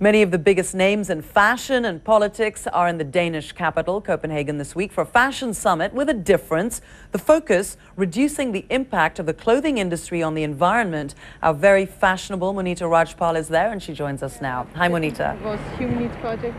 Many of the biggest names in fashion and politics are in the Danish capital, Copenhagen, this week for a fashion summit with a difference. The focus, reducing the impact of the clothing industry on the environment. Our very fashionable Monita Rajpal is there and she joins us now. Hi, Monita. Human Needs Project.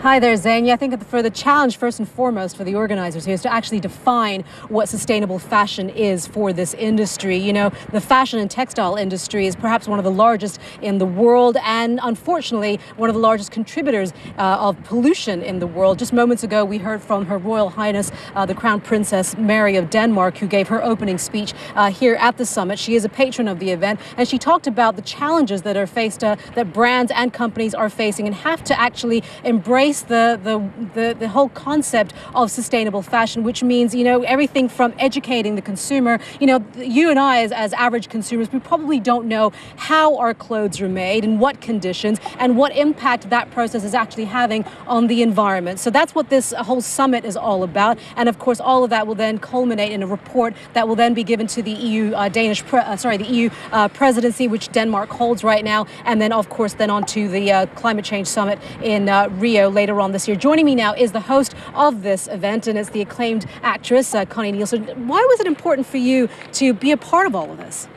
Hi there, Zane. Yeah, I think for the challenge, first and foremost, for the organizers here is to actually define what sustainable fashion is for this industry. You know, the fashion and textile industry is perhaps one of the largest in the world and, unfortunately, one of the largest contributors of pollution in the world. Just moments ago, we heard from Her Royal Highness, the Crown Princess Mary of Denmark, who gave her opening speech here at the summit. She is a patron of the event, and she talked about the challenges that are faced, that brands and companies are facing and have to actually embrace the whole concept of sustainable fashion, which means, you know, everything from educating the consumer. You know, you and I as average consumers, we probably don't know how our clothes are made and what conditions and what impact that process is actually having on the environment. So that's what this whole summit is all about. And of course, all of that will then culminate in a report that will then be given to the EU the EU presidency, which Denmark holds right now, and then of course then on to the climate change summit in Rio later on this year. Joining me now is the host of this event, and it's the acclaimed actress, Connie Nielsen. Why was it important for you to be a part of all of this?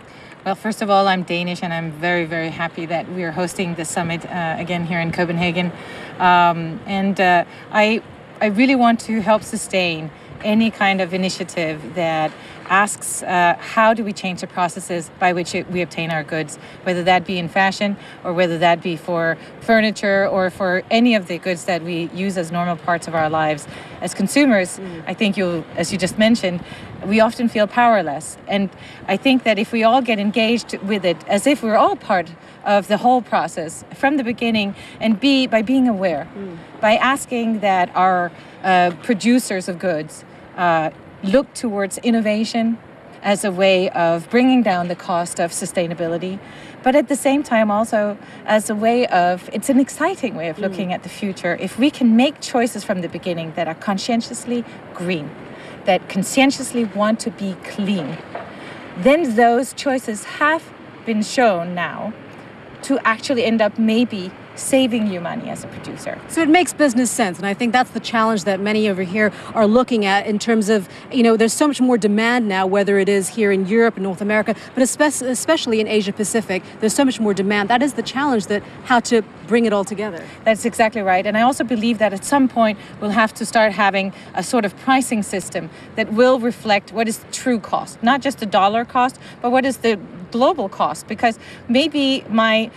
Well, first of all, I'm Danish, and I'm very, very happy that we are hosting the summit again here in Copenhagen. I really want to help sustain any kind of initiative that asks how do we change the processes by which we obtain our goods, whether that be in fashion or whether that be for furniture or for any of the goods that we use as normal parts of our lives. As consumers, I think as you just mentioned, we often feel powerless. And I think that if we all get engaged with it as if we're all part of the whole process from the beginning, and by being aware, by asking that our producers of goods look towards innovation as a way of bringing down the cost of sustainability, but at the same time also as a way of, it's an exciting way of looking at the future. If we can make choices from the beginning that are conscientiously green, that conscientiously want to be clean, then those choices have been shown now to actually end up maybe saving you money as a producer. So it makes business sense, and I think that's the challenge that many over here are looking at in terms of, you know, there's so much more demand now, whether it is here in Europe and North America, but especially in Asia Pacific, there's so much more demand. That is the challenge, that how to bring it all together. That's exactly right, and I also believe that at some point we'll have to start having a sort of pricing system that will reflect what is the true cost, not just the dollar cost, but what is the global cost, because maybe my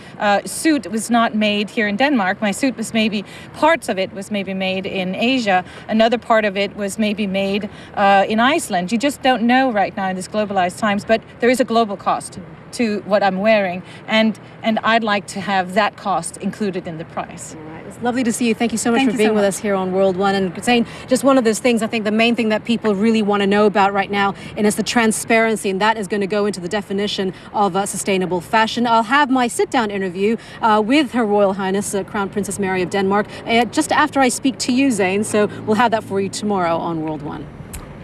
suit was not made here in Denmark. My suit was maybe, parts of it was maybe made in Asia. Another part of it was maybe made in Iceland. You just don't know right now in these globalized times, but there is a global cost to what I'm wearing, and I'd like to have that cost included in the price. All right. It's lovely to see you. Thank you so much for being with us here on World One. And saying just one of those things, I think the main thing that people really want to know about right now, and it's the transparency, and that is going to go into the definition of sustainable fashion. I'll have my sit-down interview with Her Royal Highness, Crown Princess Mary of Denmark, just after I speak to you, Zane. So we'll have that for you tomorrow on World One.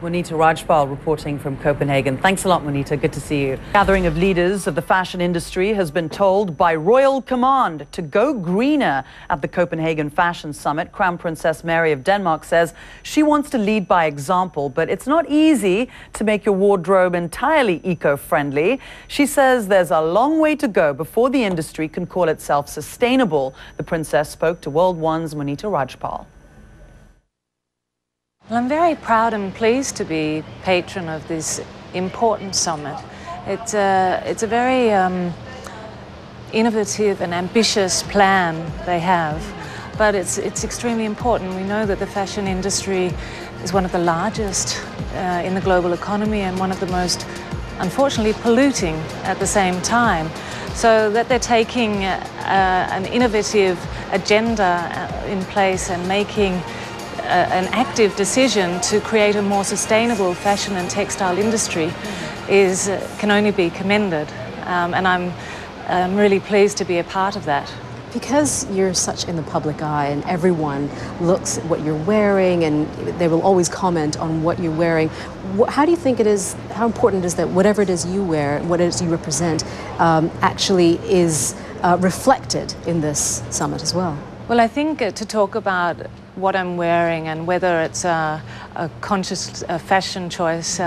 Monita Rajpal reporting from Copenhagen. Thanks a lot, Monita. Good to see you. A gathering of leaders of the fashion industry has been told by royal command to go greener at the Copenhagen Fashion Summit. Crown Princess Mary of Denmark says she wants to lead by example, but it's not easy to make your wardrobe entirely eco-friendly. She says there's a long way to go before the industry can call itself sustainable. The princess spoke to World One's Monita Rajpal. Well, I'm very proud and pleased to be patron of this important summit. It's a very innovative and ambitious plan they have, but it's extremely important. We know that the fashion industry is one of the largest in the global economy and one of the most, unfortunately, polluting at the same time. So that they're taking an innovative agenda in place and making an active decision to create a more sustainable fashion and textile industry can only be commended, and I'm really pleased to be a part of that. Because you're such in the public eye and everyone looks at what you're wearing and they will always comment on what you're wearing, how do you think it is, how important is that whatever it is you wear, what it is you represent, actually is reflected in this summit as well? Well, I think to talk about what I'm wearing and whether it's a conscious fashion choice,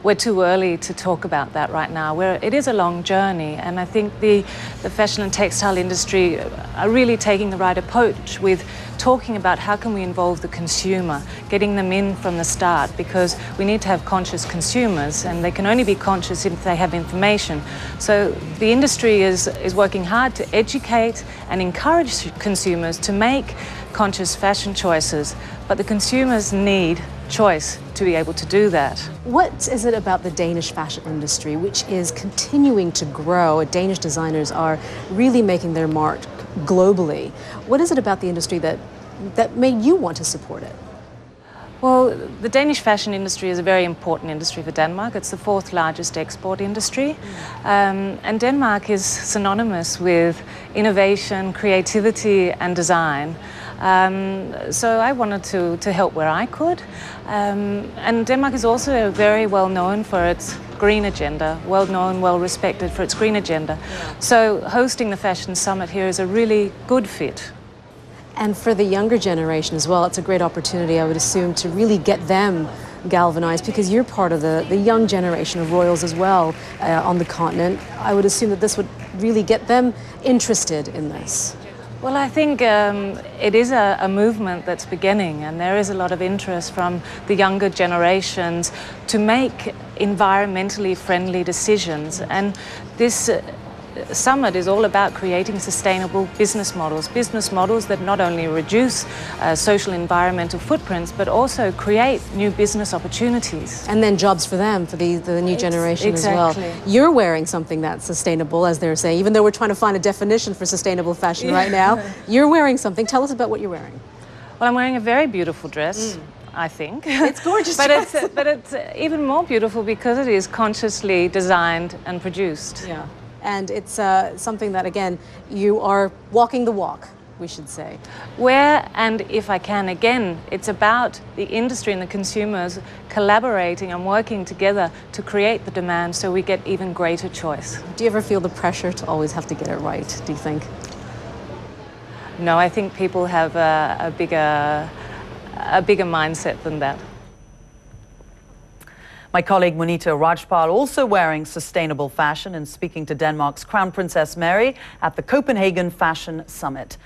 we're too early to talk about that right now. It is a long journey, and I think the fashion and textile industry are really taking the right approach with talking about how can we involve the consumer, getting them in from the start, because we need to have conscious consumers, and they can only be conscious if they have information. So the industry is working hard to educate and encourage consumers to make conscious fashion choices, but the consumers need choice to be able to do that. What is it about the Danish fashion industry which is continuing to grow? Danish designers are really making their mark globally. What is it about the industry that made you want to support it? Well, the Danish fashion industry is a very important industry for Denmark. It's the 4th largest export industry. And Denmark is synonymous with innovation, creativity and design. So I wanted to help where I could. And Denmark is also very well known for its green agenda, well known, well respected for its green agenda. So hosting the Fashion Summit here is a really good fit. And for the younger generation as well, it's a great opportunity, I would assume, to really get them galvanized, because you're part of the young generation of royals as well on the continent. I would assume that this would really get them interested in this. Well, I think it is a movement that's beginning, and there is a lot of interest from the younger generations to make environmentally friendly decisions. And this summit is all about creating sustainable business models that not only reduce social environmental footprints, but also create new business opportunities. And then jobs for them, for the new generation as well. You're wearing something that's sustainable, as they're saying, even though we're trying to find a definition for sustainable fashion right now. You're wearing something. Tell us about what you're wearing. Well, I'm wearing a very beautiful dress. I think. It's gorgeous. But it's even more beautiful because it is consciously designed and produced. Yeah. And it's something that, again, you are walking the walk, we should say. Where, and if I can, again, it's about the industry and the consumers collaborating and working together to create the demand so we get even greater choice. Do you ever feel the pressure to always have to get it right, do you think? No, I think people have a bigger mindset than that. My colleague Monita Rajpal also wearing sustainable fashion and speaking to Denmark's Crown Princess Mary at the Copenhagen Fashion Summit.